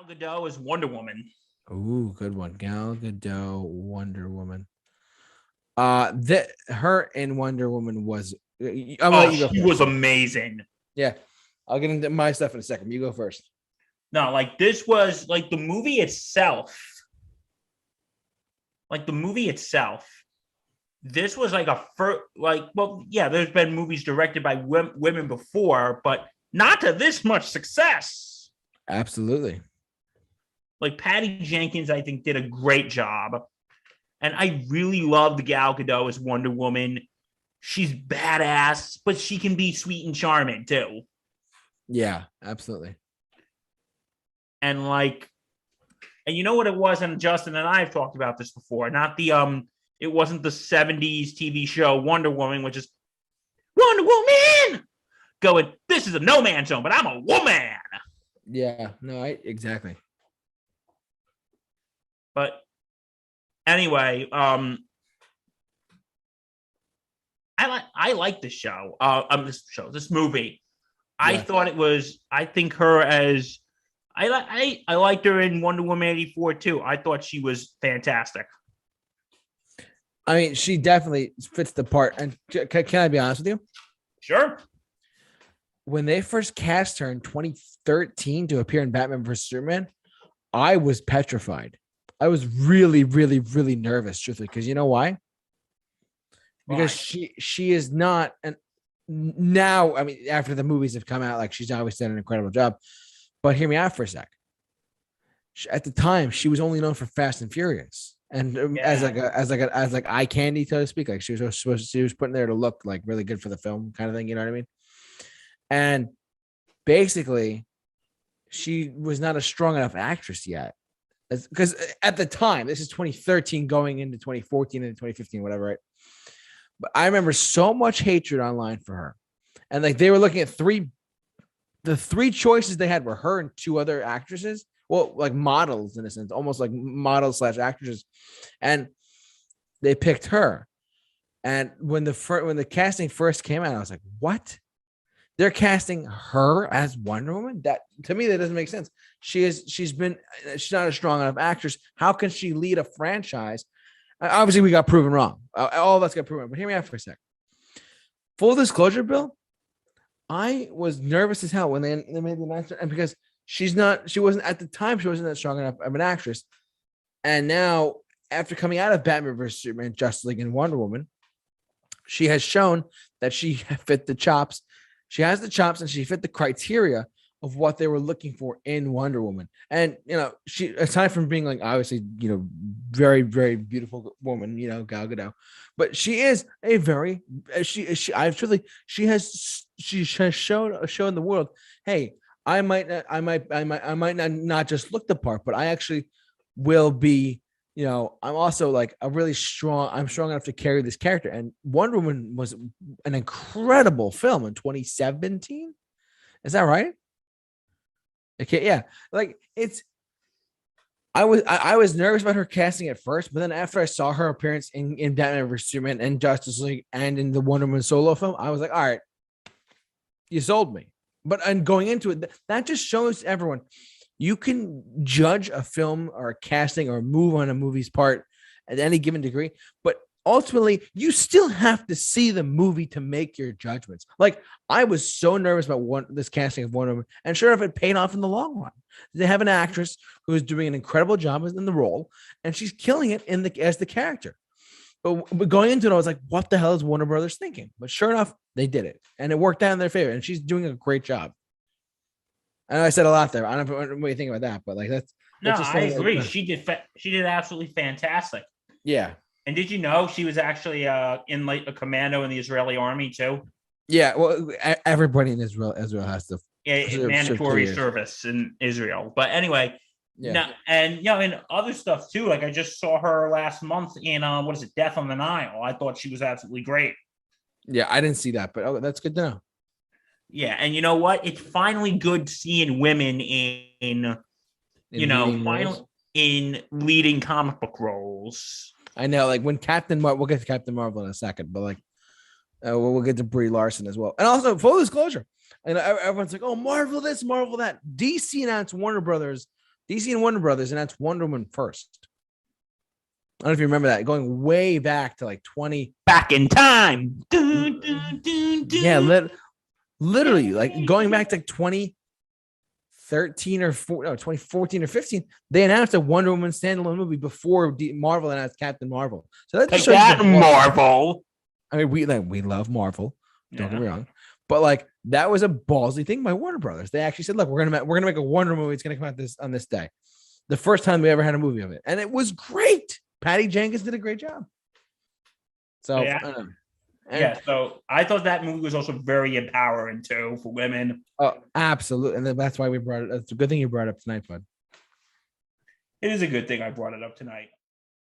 Gal Gadot is Wonder Woman. Ooh, good one. Gal Gadot, Wonder Woman. Her in Wonder Woman was. I'm gonna Oh, let you go she first. was amazing. Yeah, I'll get into my stuff in a second. You go first. No, like this was like the movie itself. Like the movie itself. This was like a first, like, well, yeah, there's been movies directed by women before, but not to this much success. Absolutely. Like Patty Jenkins, I think, did a great job. And I really loved Gal Gadot as Wonder Woman. She's badass, but she can be sweet and charming too. Yeah, absolutely. And like, and you know what it was, and Justin and I have talked about this before. Not the it wasn't the 70s TV show Wonder Woman, which is Wonder Woman going, this is a no man's zone, but I'm a woman. Yeah, no, exactly. But anyway, I like this show. This movie. I thought it was. I think her as I liked her in Wonder Woman 84 too. I thought she was fantastic. I mean, she definitely fits the part. And can I be honest with you? Sure. When they first cast her in 2013 to appear in Batman vs Superman, I was petrified. I was really, really, really nervous, truthfully, because you know why? Because she is not, and now, I mean, after the movies have come out, like she's always done an incredible job. But hear me out for a sec. At the time, she was only known for Fast and Furious, and as eye candy, so to speak. Like she was put in there to look like really good for the film, kind of thing. You know what I mean? And basically, she was not a strong enough actress yet, because at the time, this is 2013 going into 2014 and 2015, whatever, right? But I remember so much hatred online for her, and like they were looking at the three choices they had were her and two other actresses. Well, like models in a sense, almost like models / actresses, and they picked her. And when the casting first came out, I was like, "What? They're casting her as Wonder Woman? That to me, that doesn't make sense. She's not a strong enough actress. How can she lead a franchise?" Obviously, we got proven wrong. All of us got proven wrong. But hear me out for a sec. Full disclosure, Bill, I was nervous as hell when they made the announcement, and because she wasn't at the time, she wasn't that strong enough of an actress. And now, after coming out of Batman vs Superman, Justice League, and Wonder Woman, she has shown that she fit the chops. She has the chops, and she fit the criteria of what they were looking for in Wonder Woman. And, you know, she, aside from being like, obviously, you know, very, very beautiful woman, you know, Gal Gadot, but she is a very, she has shown the world, hey, I might not just look the part, but I actually will be, you know, I'm also like I'm strong enough to carry this character. And Wonder Woman was an incredible film in 2017. Is that right? Okay, yeah. Like I was nervous about her casting at first, but then after I saw her appearance in Batman vs Superman and Justice League and in the Wonder Woman solo film, I was like, all right, you sold me. And going into it, that just shows everyone you can judge a film or a casting or move on a movie's part at any given degree, but ultimately you still have to see the movie to make your judgments. Like I was so nervous about this casting of Wonder Woman, and sure enough, it paid off in the long run. They have an actress who is doing an incredible job in the role, and she's killing it as the character. But going into it, I was like, what the hell is Warner Brothers thinking? But sure enough, they did it. And it worked out in their favor. And she's doing a great job. I know I said a lot there. I don't know what you think about that, but like that's I agree. She did absolutely fantastic. Yeah. And did you know she was actually in like a commando in the Israeli army too? Yeah. Well, everybody in Israel has to mandatory service in Israel. But anyway, and you know, in other stuff too. Like I just saw her last month in what is it, Death on the Nile. I thought she was absolutely great. Yeah, I didn't see that, but that's good to know. Yeah, and you know what? It's finally good seeing women in leading comic book roles. I know, like when Captain Marvel, we'll get to Captain Marvel in a second, but like we'll get to Brie Larson as well. And also, full disclosure, and everyone's like, "Oh, Marvel this, Marvel that." DC announced Warner Brothers DC and Wonder Brothers, and that's Wonder Woman first. I don't know if you remember that, going way back to like 20. Back in time. Yeah, literally, like going back to like 2013 or 2014 or 15. They announced a Wonder Woman standalone movie before Marvel announced Captain Marvel. So that just Like shows you that Marvel. I mean, we love Marvel. Don't get me Yeah. wrong, but like that was a ballsy thing by Warner Brothers. They actually said, "Look, we're gonna make a Wonder movie. It's gonna come out on this day." The first time we ever had a movie of it, and it was great. Patty Jenkins did a great job. So Yeah. Yeah, so I thought that movie was also very empowering too for women. Oh, absolutely, and that's why we brought it. It's a good thing you brought it up tonight, bud. It is a good thing I brought it up tonight.